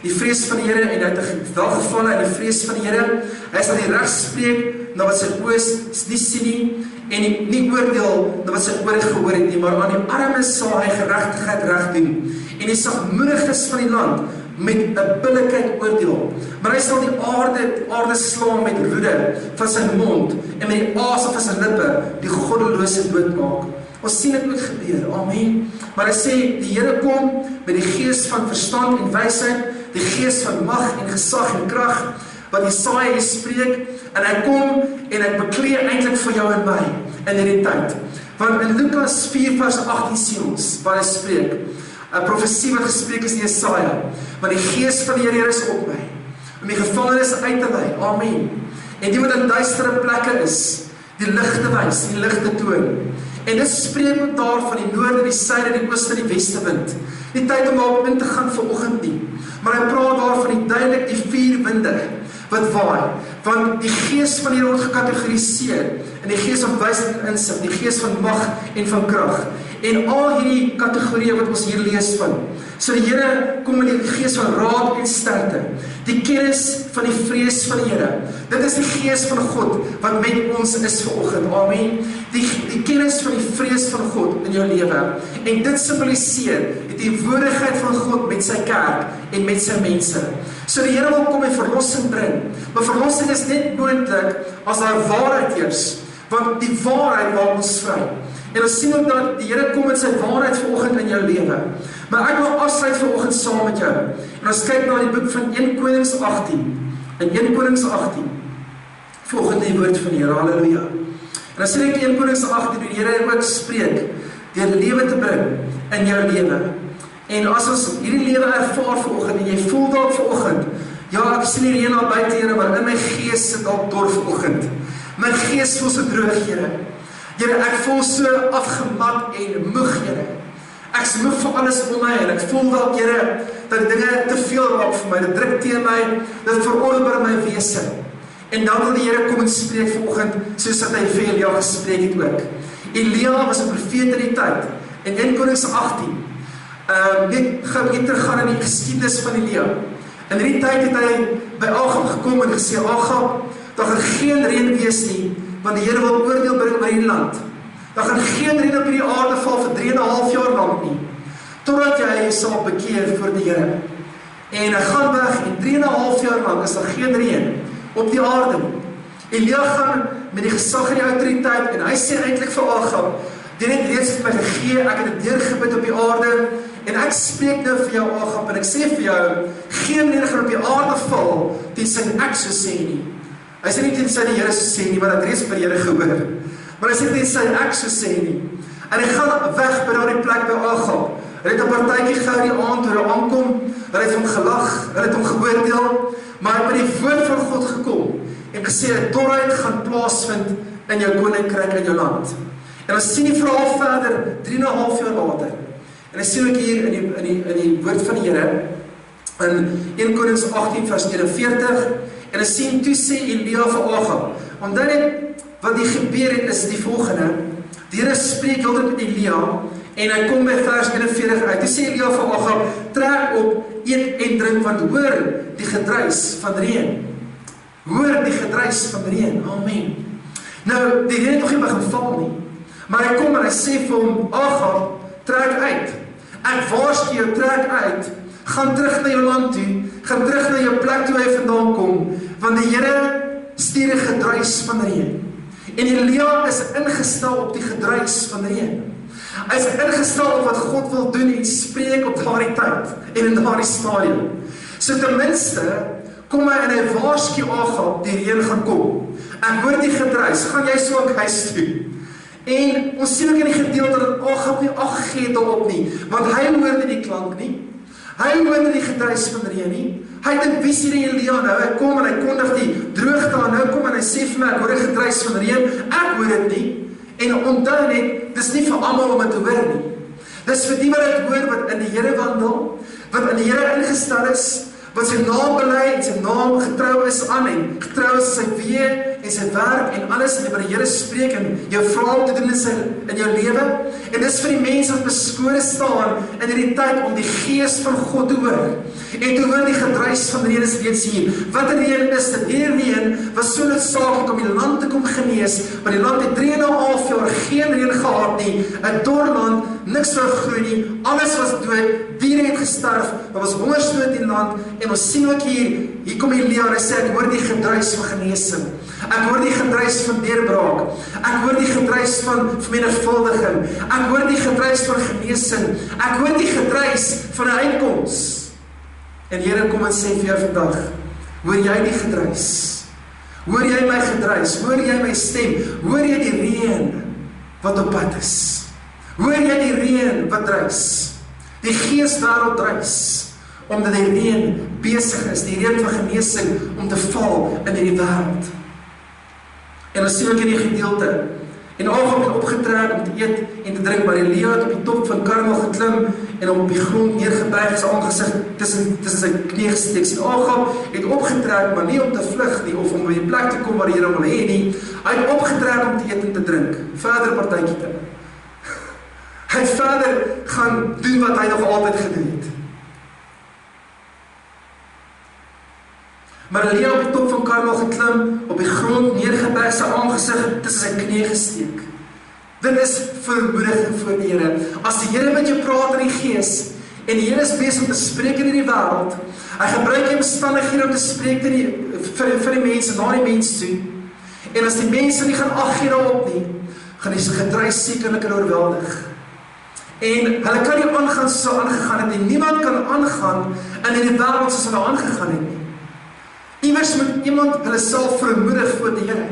[SPEAKER 1] die vrees van die Here, en hy het welgevalle in die vrees van die Here. Hy sal die reg spreek na wat sy oë nie sien nie, en nie oordeel na wat sy ore gehoor het nie, maar aan die armes sal hy geregtigheid reg doen, en die sagmoediges van die land met 'n billikheid oordeel. Maar hy sal die aarde slaan met roede van sy mond, en met die asem van sy lippe die goddelose doodmaak. Ons sien dit ook gebeur, amen. Maar hy sê, die Here kom met die gees van verstand en wysheid, die gees van mag en gesag en krag, wat Jesaja spreek, en hy kom en hy beklee eintlik vir jou en my in hierdie tyd. Want in Lukas 4 vers 18 sien ons, waar hy spreek, 'n profesie wat gespreek is in Jesaja, want die gees van die Here is op my, om die gevangenes uit te lei, amen. En die wat in duistere plekke is, die lig te wys, die lig te toon, En dit spreek ook daar van die noorde, die suide, die ooste, die weste wind. Nie tyd om daarop in te gaan vanoggend nie. Maar hy praat daar van die duidelik die 4 winde wat waai. Want die gees van die word gekategoriseer in die gees van wysheid en insig, die gees van mag en van krag. En al hierdie kategorieë wat ons hier lees van. So die Here kom met die gees van raad en sterkte. Die kennis van die vrees van die Here. Dit is die gees van God wat met ons is vanoggend. Amen. Die kennis van die vrees van God in jou lewe. En dit simboliseer die teenwoordigheid van God met sy kerk en met sy mense. So die Here wil kom en verlossing bring. Maar verlossing is net moontlik as daar waarheid heers. Want die waarheid maak ons vry. En ons sien ook dat die Here kom met sy waarheid vanoggend in jou lewe. Maar ek wil afsluit vanoggend saam met jou. En ons kyk na die boek van 1 Konings 18. In 1 Konings 18. Volgende die woord van die Here. Halleluja. En dan sien ek 1 Konings 18 hoe die Here ook spreek deur lewe te bring in jou lewe. En as ons hierdie lewe ervaar vanoggend en jy voel dalk vanoggend, ja, ek sien die reën al buite, Here, maar in my gees sit dalk dor vanoggend. My gees voel so droog, Here. Here, ek voel so afgemat en moeg, Here. Ek is moeg vir alles om my en ek voel dalk, Here, dat dinge te veel raak vir my. Dit druk teen my, dit veroorber my wese. En dan wil die Here kom en spreek vanoggend soos dat hy vir Elia gespreek het ook. Elia was 'n profeet in die tyd. In 1 Konings 18. Net gou teruggaan in die geskiedenis van Elia. In hierdie tyd het hy by Agab gekom en gesê, Agab, daar gaan geen reën wees nie, want die Here wil oordeel bring oor die land. Daar gaan geen reën op hierdie aarde val vir 3,5 jaar lank nie, totdat jy sal bekeer voor die Here. En hy gaan weg en 3,5 jaar lank is daar geen reën op die aarde. Elia gaan met die gesag en die autoriteit en hy sê eintlik vir Agab, die het reeds vir my gegee, ek het dit deurgebid op die aarde en ek spreek nou vir jou Agab en ek sê vir jou, geen reën gaan op die aarde val tensy ek so sê nie. Hy sê nie tensy die Here so sê nie, want hy het reeds by die Here gehoor. Maar hy sê tensy ek so sê nie. En hy gaan weg by daardie plek by Agab. Hulle het 'n partytjie gehou die aand toe hy aankom, hulle het hom gelag, hulle het hom geoordeel, maar hy het by die woord van God gekom en gesê, dorheid gaan plaasvind in jou koninkryk in jou land. En ons sien die verhaal verder 3,5 jaar later. En ons sien ook hier in die woord van die Here in 1 Konings 18 vers 41 en ons sien toe sê Elia vir Agab. Onthou net wat die gebeur het is die volgende. Die Here spreek heeltyd met Elia en hy kom by vers 41 uit. Toe sê Elia vir Agab, trek op, eet en drink, want hoor die gedruis van reën. Hoor die gedruis van reën. Amen. Nou, die reën het nog nie begin val nie. Maar hy kom en hy sê vir hom, Agab, trek uit. Ek waarsku jou, trek uit. Gaan terug na jou land toe. Gaan terug na jou plek toe hy vandaan kom. Want die Here stuur 'n gedruis van reën. En Elia is ingestel op die gedruis van reën. Hy is ingestel op wat God wil doen en spreek op daardie tyd en in daardie stadium. So ten minste kom hy en hy waarsku Agab, die reën gaan kom. Ek hoor die gedruis, gaan jy so ook huis toe. En ons sien ook in die gedeelte dat Agab nie ag gee daarop nie, want hy hoor nie die klank nie. Hy hoor nie die gedruis van reën nie. Hy dink wie sien Elia nou? Hy kom en hy kondig die droogte aan. Nou kom en hy sê vir my, ek hoor 'n gedruis van reën. Ek hoor dit nie. En onthou net, dis nie vir almal om dit te hoor nie. Dis vir die wat dit hoor wat in die Here wandel, wat in die Here ingestel is, wat sy naam bely en sy naam getrou is aan en getrou is sy weë en sy werk en alles en jy by die Here spreek en jou vra om te doen in jou lewe. En dis vir die mense wat beskore staan in hierdie tyd om die gees van God te hoor. En te hoor die gedruis van reën is reeds hier. Wat 'n reën is dit? Hierdie reën was so noodsaaklik om die land te kom genees, want die land het 3,5 jaar geen reën gehad nie. 'n Dor land, niks wou groei nie, alles was dood, diere het gesterf, daar was hongersnood in die land. En ons sien ook hier kom Elia en hy sê, ek hoor die gedruis van genesing. Ek hoor die gedruis van deurbraak. Ek hoor die gedruis van vermenigvuldiging. Ek hoor die gedruis van genesing. Ek hoor die gedruis van 'n uitkoms. En Here kom en sê vir jou vandag, hoor jy die gedruis? Hoor jy my gedruis? Hoor jy my stem? Hoor jy die reën wat op pad is? Hoor jy die reën wat druis? Die gees daarop druis, omdat die reën besig is, die reën van genesing om te val in hierdie wêreld. En ons sien ook in die gedeelte, En Agab het opgetrek om te eet en te drink, maar Elia het op die top van Karmel geklim en op die grond neergebuig, sy aangesig tussen sy knie gesteek. En Agab het opgetrek, maar nie om te vlug nie, of om by die plek te kom waar die Here wil hê nie. Hy het opgetrek om te eet en te drink. Verder partytjie te. Hy het verder gaan doen wat hy nog altyd gedoen het. Maar Elia op die top van Karmel geklim, op die grond neergebuig, sy aangesig tussen sy knie gesteek. Dit is vermoediging voor die Here. As die Here met jou praat in die gees, en die Here is besig om te spreek in die wêreld, hy gebruik die omstandighede om te spreek vir die mense, na die mense toe, en as die mense nie gaan ag gee daarop nie, gaan die gedruis sekerlik oorweldig. En hulle kan nie aangaan soos hulle aangegaan het, en niemand kan aangaan in die wêreld soos hulle aangegaan het nie. Iewers moet iemand hulle self vermoedig voor die Here.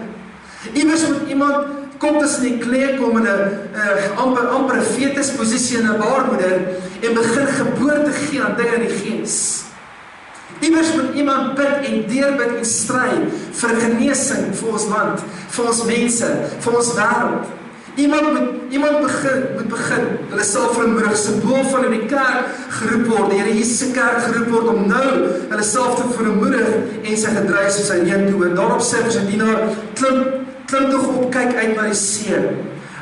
[SPEAKER 1] Iewers moet iemand kom tussen die klee kom in 'n amper fetusposisie in 'n baarmoeder en begin geboorte gee aan dinge in die gees. Iewers moet iemand bid en deurbid en stry vir genesing vir ons land, vir ons mense, vir ons wêreld. Iemand moet begin hulle self vermoedig, simbool van in die kerk geroep word, die Here Jesus se kerk geroep word om nou hulle self te vermoedig en sy gedryf soos hy neem toe. En daarop sê vir sy dienaar, klim tog op, kyk uit na die see.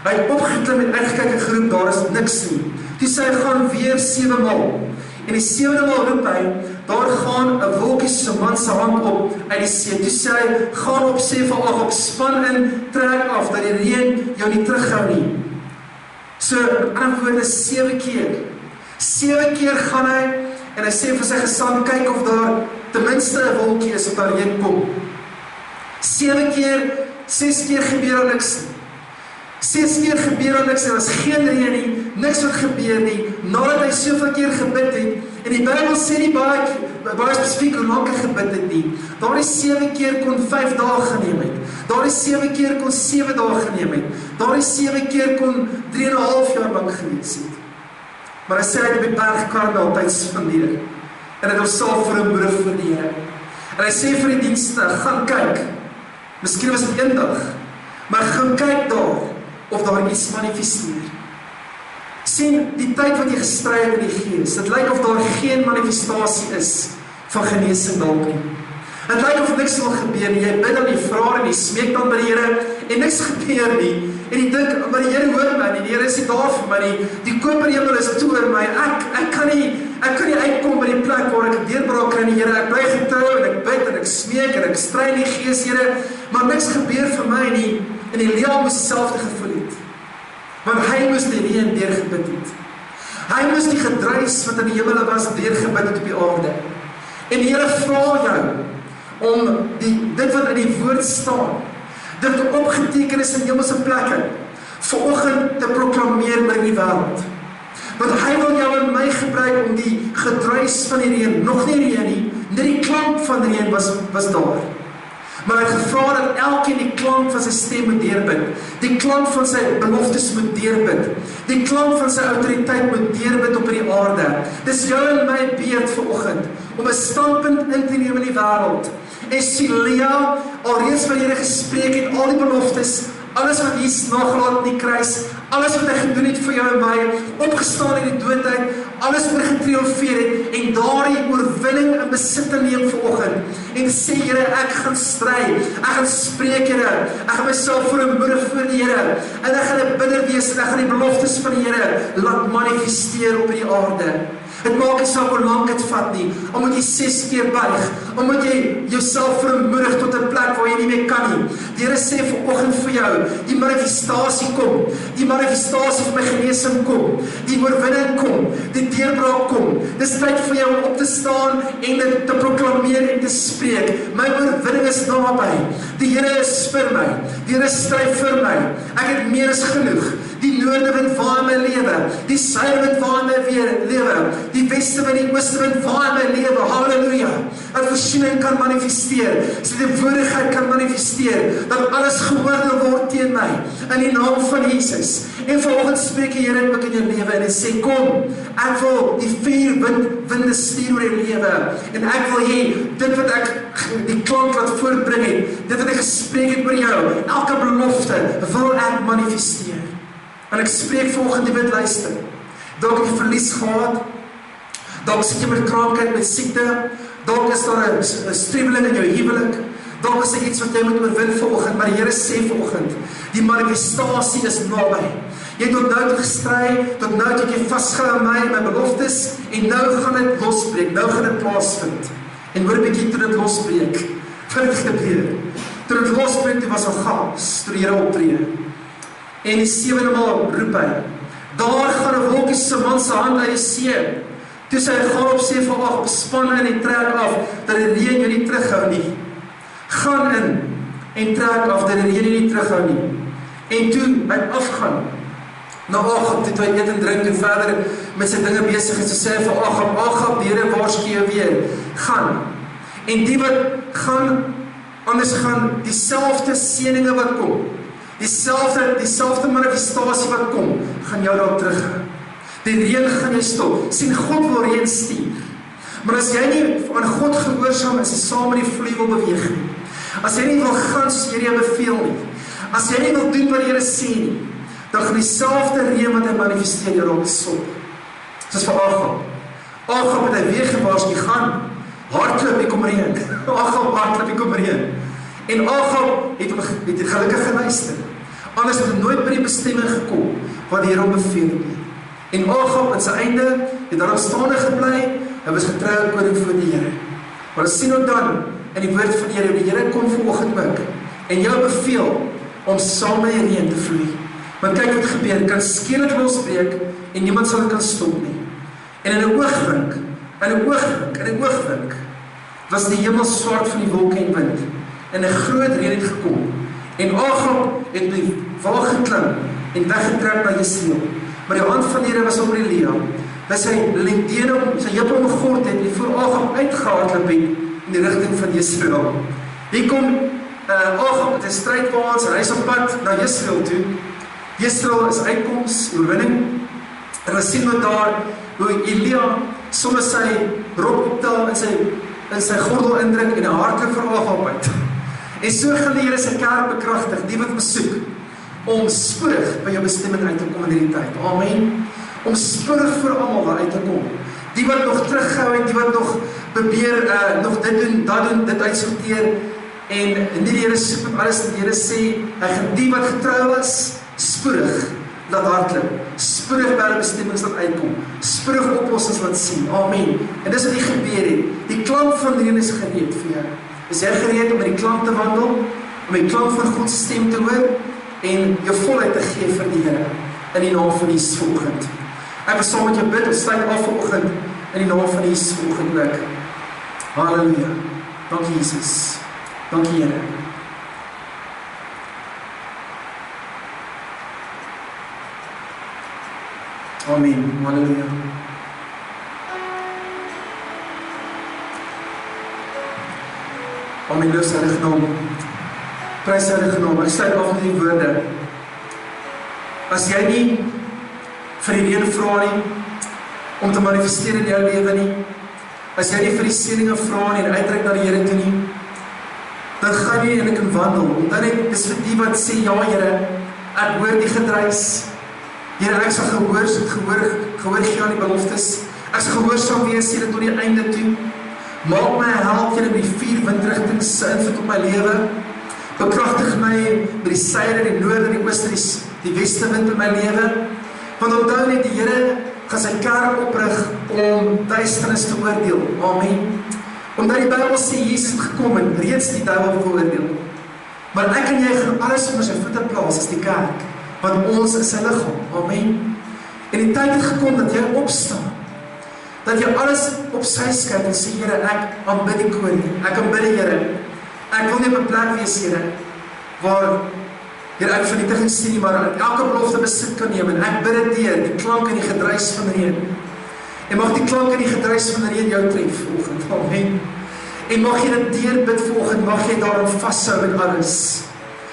[SPEAKER 1] Hy het opgeklim en uitgekyk en geroep, daar is niks nie. Toe sê hy, gaan weer 7 maal. En die 7de maal roep hy, daar gaan 'n wolkie soos 'n man se hand op uit die see. Toe sê hy, gaan op, sê vir Agab, span in, trek af, dat die reën jou nie terughou nie. So, in ander woorde, 7 keer. 7 keer gaan hy, en hy sê vir sy gesant, kyk of daar ten minste 'n wolkie is, of daar reën kom. 7 keer, 6 keer gebeur daar niks. 6 keer gebeur daar niks, en was geen reën nie, niks wat gebeur nie, nadat hy soveel keer gebid het, en die Bybel sê nie baie spesifiek hoe lank hy gebid het nie. Daardie 7 keer kon 5 dae geneem het, daardie 7 keer kon 7 dae geneem het, daardie 7 keer kon 3,5 jaar lang gewees het. Maar hy sê hy het op die berg Karmel tyd spandeer, en hy het homself vermoedig vir die Here. En hy sê vir die dienste, gaan kyk, miskien was dit 1 dag, maar gaan kyk daar, of daar iets manifesteer. Sien, die tyd wat jy gestry het in die gees, dit lyk of daar geen manifestasie is van genesing dalk nie. Dit lyk of niks wil gebeur nie, jy bid en jy vra en jy smeek dan by die Here, en niks gebeur nie, en jy dink, maar die Here hoor my nie, die Here is nie daar vir my nie, die koperhemel is toe oor my, ek kan nie uitkom by die plek waar ek deurbraak kry in die Here, ek bly getrou en ek bid en ek smeek en ek stry in die gees, Here, maar niks gebeur vir my nie, en Elia moes dieselfde gevoel het, want hy moes die reën deurgebid het. Hy moes die gedruis wat in die hemele was deurgebid het op die aarde. En die Here vra jou om dit wat in die woord staan, dit opgeteken is in hemelse plekke, vanoggend te proklameer by die wêreld. Want hy wil jou en my gebruik om die gedruis van die reën, nog nie reën nie, net die klank van die reën was daar. Maar hy het gevra dat elkeen die klank van sy stem moet deurbid, die klank van sy beloftes moet deurbid, die klank van sy autoriteit moet deurbid op die aarde. Dis jou en my beurt vanoggend om 'n standpunt in te neem in die wêreld. En Elia, alreeds van die Here gespreek het, al die beloftes, alles wat Jesus nagelaat in die kruis, alles wat hy gedoen het vir jou en my, opgestaan in die doodheid, alles oor getriomfeer het, en daardie oorwinning in besit te neem vanoggend, en sê, Here, ek gaan stry, ek gaan spreek, Here, ek gaan myself vermoedig voor die Here, en ek gaan 'n bidder wees, en ek gaan die beloftes van die Here laat manifesteer op die aarde. Het maak nie saak hoe lank dit vat nie, al moet jy 6 keer buig, al moet jy jouself vermoedig tot 'n plek waar jy nie meer kan nie. Die Here sê vanoggend vir jou, die manifestasie kom, die manifestasie van my genesing kom, die oorwinning kom, die deurbraak kom. Dis tyd vir jou om op te staan en dit te proklameer en te spreek. My oorwinning is naby. Die Here is vir my. Die Here stry vir my. Ek het meer as genoeg. Die noordewind waai in my lewe. Die suidewind waai in my lewe. Die westewind, die oostewind waai in my lewe. Halleluja. Dat voorsiening kan manifesteer. Dat die woordigheid kan manifesteer. Dat alles geoordeel word teen my. In die naam van Jesus. En vanoggend spreek die Here ook in jou lewe en hy sê, kom, ek wil die 4 winde stuur oor jou lewe. En ek wil hê, dit wat ek, die klank wat voortbring het, dit wat ek gespreek het oor jou, elke belofte wil ek manifesteer. En ek spreek vanoggend die wit luister. Dalk het jy verlies gehad, dalk sit jy met krankheid, met siekte, dalk is daar 'n streweling in jou huwelik, dalk is daar iets wat jy moet oorwin vanoggend, maar die Here sê vanoggend, die manifestasie is naby. Jy het tot nou toe gestry, tot nou toe het jy vasgehou aan my beloftes, en nou gaan dit losbreek, nou gaan dit plaasvind. En hoor 'n bietjie toe dit losbreek, wat het gebeur? Toe dit losbreek, toe was al chaos, toe die Here optree. En die 7de maal roep hy, daar gaan 'n wolkies se man se hand uit die see. Toe sy gaan op sê van ag, span in en trek af, dat die reën jou nie terughou nie. Gaan in en trek af, dat die reën jou nie terughou nie. En toe hy afgaan, na Agab, toe hy eet en drink en verder met sy dinge besig is, sê hy vir Agab, die Here waarsku jou weer, gaan. En die wat gaan, anders gaan dieselfde seëninge wat kom, dieselfde manifestasie wat kom, gaan jou daar terug. Die reën gaan jy stop. Sien, God wil reën stuur. Maar as jy nie aan God gehoorsaam is, jy saam met die vloei wil beweeg nie. As jy nie wil gaan soos die Here beveel nie. As jy nie wil doen wat die Here sê nie, dan gaan dieselfde reën wat hy manifesteer jou raak stop. Soos vir Agab. Agab het hy weer gewaarsku, gaan, hardloop, hier kom reën. Agab hardloop, hier kom reën. En Agab het gelukkig geluister. Anders het hy nooit by die bestemming gekom wat die Here hom beveel het nie. En Agab in sy einde het daarop staande gebly, hy was getrou koning voor die Here. Maar ons sien ook dan in die woord van die Here kom vanoggend ook en jou beveel om saam met die reën te vloei. Want kyk wat gebeur, kan skielik losbreek en niemand sal dit kan stop nie. En in 'n oogwink was die hemel swart van die wolke en wind en 'n groot reën het gekom. En Agab het op die wa geklim en weggetrek na Jesreel. Maar die hand van die Here was op Elia. Dat sy lendene om sy heup omgegord het en voor Agab uitgehardloop het in die rigting van Jesreel. Hier kom Agab met 'n strydwaans en hy is op pad na Jesreel toe. Jesreel is uitkoms, oorwinning. En ons sien met daar hoe Elia sommer sy rok optel in sy gordel indruk en 'n hardloop vir Agab uit. En so gaan die Here sy kerk bekragtig, die wat besoek, om spoedig by jou bestemming uit te kom in hierdie tyd. Amen. Om spoedig vir almal daar uit te kom. Die wat nog terughou en die wat nog probeer nog dit doen, dat doen, dit uitsorteer en nie die Here soek met alles. Die Here sê, hy gaan die wat getrou was, spoedig laat hardloop. Spoedig by hulle bestemmings laat uitkom. Spoedig oplossings laat sien. Amen. En dis wat hier gebeur het. Die klank van die Here is gereed vir jou. Is jy gereed om met die klank te wandel? Om die klank van God se stem te hoor? En jou volheid te gee vir die Here in die naam van Jesus vanoggend. Ek wil saam met jou bid, ons sluit af vanoggend in die naam van Jesus vanoggend ook. Halleluja. Dankie Jesus. Dankie Here. Amen. Halleluja. Amen. Loof sy heilige naam. Prys sy heilige naam. Ek sluit af met die woorde. As jy nie vir die reën vra nie, om te manifesteer in jou lewe nie, as jy nie vir die seëninge vra nie en uitreik na die Here toe nie, dan gaan jy en ek kan wandel. Onthou net, dis vir die wat sê, ja Here, ek hoor die gedruis. Here, ek sal gehoor gee aan die beloftes. Ek sal gehoorsaam wees hier tot die einde toe. Maak my 'n held, Here, met die 4 windrigtings se invloed op my lewe. Bekragtig my met die suide, die noorde, die ooste, die weste wind in my lewe. Want onthou net, die Here gaan sy kerk oprig om duisternis te oordeel. Amen. Omdat die Bybel sê, Jesus het gekom en reeds die duiwel veroordeel. Maar ek en jy gaan alles onder sy voete plaas as die kerk, want ons is sy liggaam. Amen. En die tyd het gekom dat jy opstaan, dat jy alles op sy skuif en sê, Here, ek aanbid die koning, ek aanbid die Here. Ek wil nie op 'n plek wees, Here, waar Here, ek vernietigingsstudie nie, maar elke belofte besit kan neem, en ek bid dit deur, die klank en die gedruis van reën. En mag die klank en die gedruis van reën jou tref vanoggend, amen. En mag jy dit deurbid vanoggend, mag jy daaraan vashou met alles.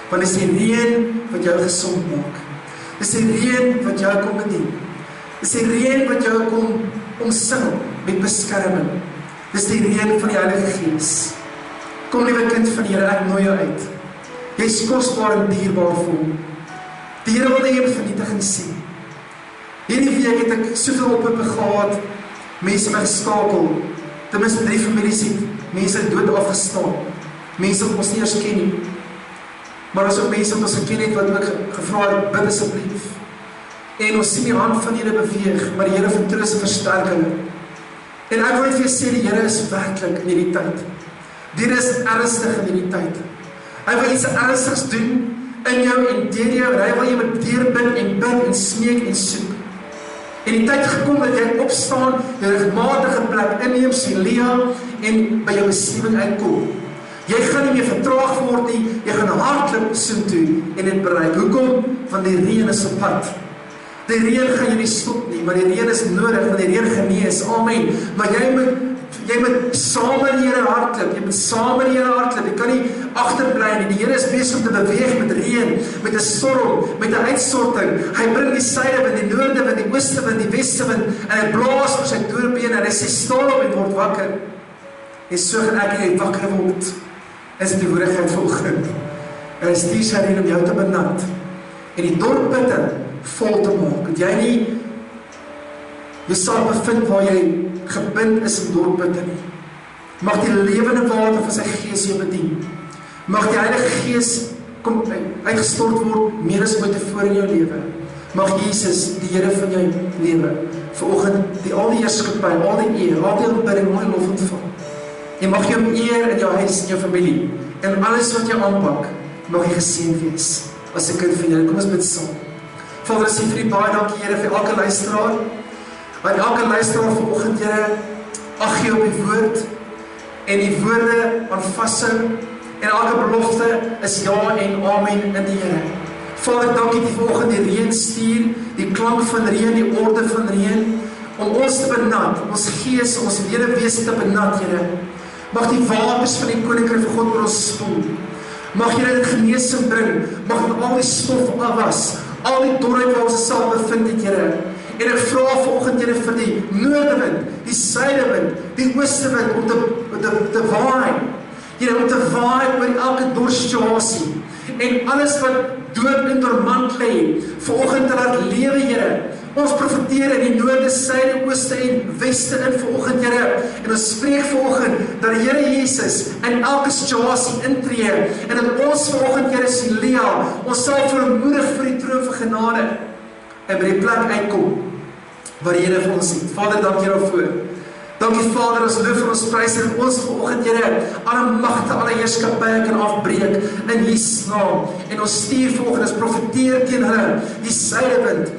[SPEAKER 1] Want dis die reën wat jou gesond maak. Dis die reën wat jou kom bedien. Dis die reën wat jou kom omsingel met beskerming. Dis die reën van die Heilige Gees. Kom liewe kind van die Here, ek nooi jou uit. Jy is kosbaar en dierbaar vir hom. Die Here wil nie vernietiging sien. Hierdie week het ek soveel oproepe gehad, mense my geskakel, ten minste 3 families het mense dood afgestaan, mense wat ons nie eers ken nie, maar as ook mense wat ons geken het, wat ook gevra het, bid asseblief, en ons sien die hand van Here beweeg, maar die Here vertroos en versterk hulle, en ek wil net vir jou sê, die Here is werklik in hierdie tyd, die Here is ernstig in hierdie tyd, hy wil iets ernstigs doen, in jou en deur jou, en hy wil jy met deurbid en bid en smeek en soek, en die tyd gekom dat jy opstaan, jou regmatige plek inneem, sien Lea, en by jou bestemming uitkom. Jy gaan nie meer vertraag word nie, jy gaan hardloop soontoe en dit bereik. Hoekom? Want die reën is op pad. Die reën gaan jy nie stop nie, maar die reën is nodig, want die reën genees, amen. Maar jy moet saam met die Here hardloop, jy moet saam met die Here hardloop, jy kan nie agterbly nie, die Here is besig om te beweeg met reën, met 'n storm, met 'n uitsorting, hy bring die suidewind, die noordewind, die oostewind, die westewind, en hy blaas op sy doorbeen, en hy sê, staan op en word wakker, en so gaan ek en jy wakker word, is die woordigheid vanoggend, en hy stuur sy reën om jou te benat, en die dorppitte vol te maak, dat jy nie jouself bevind waar jy gebind is in dorppitte nie. Mag die lewende water van sy Gees jou bedien. Mag die Heilige Gees kom uitgestort word, meer as ooit tevore in jou lewe. Mag Jesus, die Here van jou lewe, vanoggend al die heerskappy, al die eer, al die aanbidding, al die lof ontvang. En mag jy hom eer in jou huis, in jou familie, en alles wat jy aanpak, mag jy geseën wees, as 'n kind van Here. Kom ons bid saam. Vader, ons sê vir U baie dankie, Here, vir elke luisteraar, want elke luisteraar vanoggend, Here, ag gee op die woord, en die woorde aan vashou, en elke belofte is ja en amen in die Here. Vader, dankie dat U vanoggend die reën stuur, die klank van reën, die orde van reën, om ons te benat, ons gees, ons hele wese te benat, Here. Mag die waters van die koninkryk van God oor ons spoel. Mag Here dit genesing bring, mag dit al die stof afwas, al die dorheid waar ons self bevind het, Here. En ek vra vanoggend, Here, vir die noordewind, die suidewind, die oostewind, om te waai. Here, om te waai oor elke dorssituasie. En alles wat dood en dormant lê, vanoggend te laat lewe, Here. Ons profeteer in die noorde, suide, ooste en weste in vanoggend, Here. En ons spreek vanoggend dat die Here Jesus in elke situasie intree, en dat ons vanoggend, Here, sien Lea, ons sal vermoedig vir die troon van genade, en by die plek uitkom, waar die Here vir ons het. Vader, dankie daarvoor. Dankie Vader, ons loof en ons prys en ons vanoggend, Here, alle magte, alle heerskappye kan afbreek in Jesus naam. En ons stuur vanoggend, ons profeteer teen hulle, die suidewind,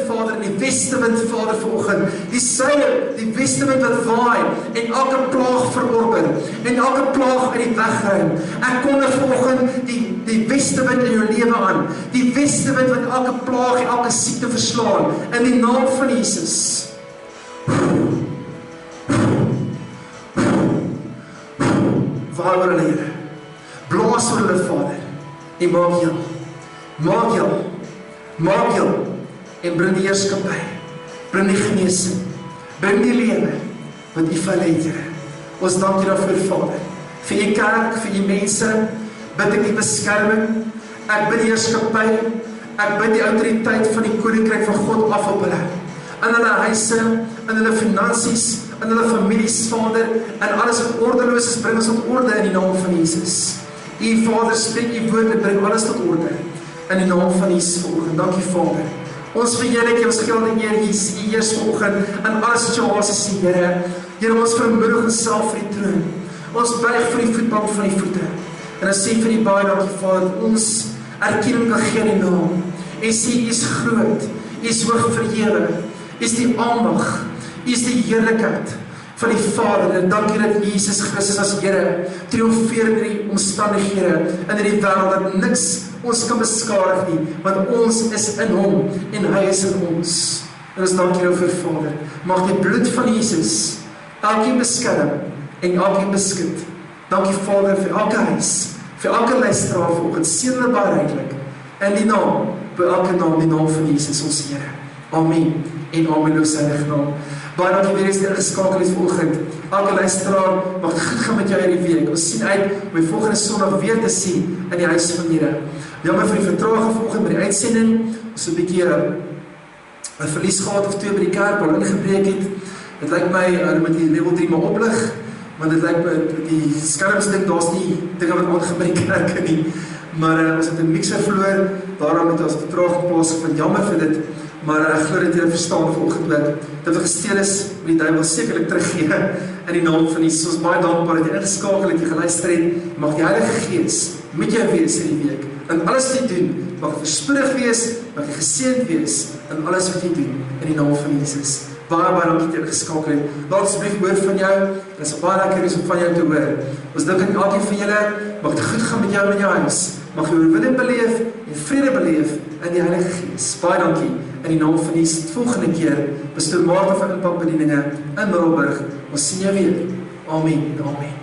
[SPEAKER 1] Vader, en die westewind, Vader, vanoggend, die westewind wat waai, en elke plaag verorber, en elke plaag uit die weg ruim. Ek kondig vanoggend die westewind in jou lewe aan, die westewind wat elke plaag en elke siekte verslaan, in die naam van Jesus. Waai oor hulle, Here. Blaas oor hulle, Vader, en maak jou, en bring die heerskappy, bring die genesing, bring die lewe, wat U vir hulle het, Here. Ons dank U daarvoor, Vader, vir U kerk, vir U mense, bid ek die beskerming, ek bid die heerskappy, ek bid die autoriteit van die koninkryk van God af op hulle, in hulle huise, in hulle finansies, in hulle families, Vader, en alles wat ordeloos is, bring ons tot orde in die naam van Jesus. U Vader, spreek U woord en bring alles tot orde, in die naam van Jesus vanoggend. Dankie, Vader. Ons verheerlik, ons geld en eer Jesus, U eers vanoggend, in alle situasies, Here. Here, ons vermoedig onsself vir die troon. Ons buig vir die voetbank van die voete. En ons sê vir die baie dankie, Vader, dat ons erkenning kan gee in die naam. En sê, U is groot, U is hoog verhewe, U is die aanmag, U is die heerlikheid. van die Vader, en dankie dat Jesus Christus as Here triomfeer in die omstandighede en in die wêreld, dat niks ons kan beskadig nie, want ons is in hom en hy is in ons. En ons dankie nou vir Vader, mag die bloed van Jesus elkeen beskerm en elkeen beskud. Dankie Vader vir elke huis, vir elke luisteraar vanoggend, seën hulle baie ryklik in die naam, by elke naam, die naam van Jesus ons Here. Amen en amen, loof sy heilige naam. Baie dankie weer eens ingeskakel het vanoggend. Elke luisteraar, mag dit goed gaan met jou hierdie week. Ons sien uit om die volgende Sondag weer te sien in die huis van Here. Jammer vir die vertraging vanoggend by die uitsending. Ons het 'n bietjie 'n verlies gehad of twee by die kerk waar ingebreek het. Dit lyk my, hulle moet die level 3 maar oplig, want dit lyk my, die skerms dink, daar's nie dinge wat aangebreek by die kerk nie. Maar ons het 'n mixer verloor, daarom het ons vertraging plaasgevind. Jammer vir dit. Maar ek glo dat julle verstaan vanoggend ook dat wat gesteel is, moet die duiwel sekerlik teruggee in die naam van Jesus. Ons is baie dankbaar dat jy ingeskakel het, jy geluister het. Mag die Heilige Gees met jou wees hierdie week. In alles wat jy doen, mag jy voorspoedig wees, mag jy geseënd wees in alles wat jy doen in die naam van Jesus. Baie dankie dat jy ingeskakel het. Laat asseblief hoor van jou. Dit is baie lekker om van jou te hoor. Ons dink aan elkeen van julle, mag dit goed gaan met jou en jou huis. Mag jy oorwinning beleef en vrede beleef in die Heilige Gees. Baie dankie. In die naam van Jesus, volgende keer, Pastoor Maarten van Impact Bedieninge in Middelburg. Ons sien jou weer. Amen. Amen.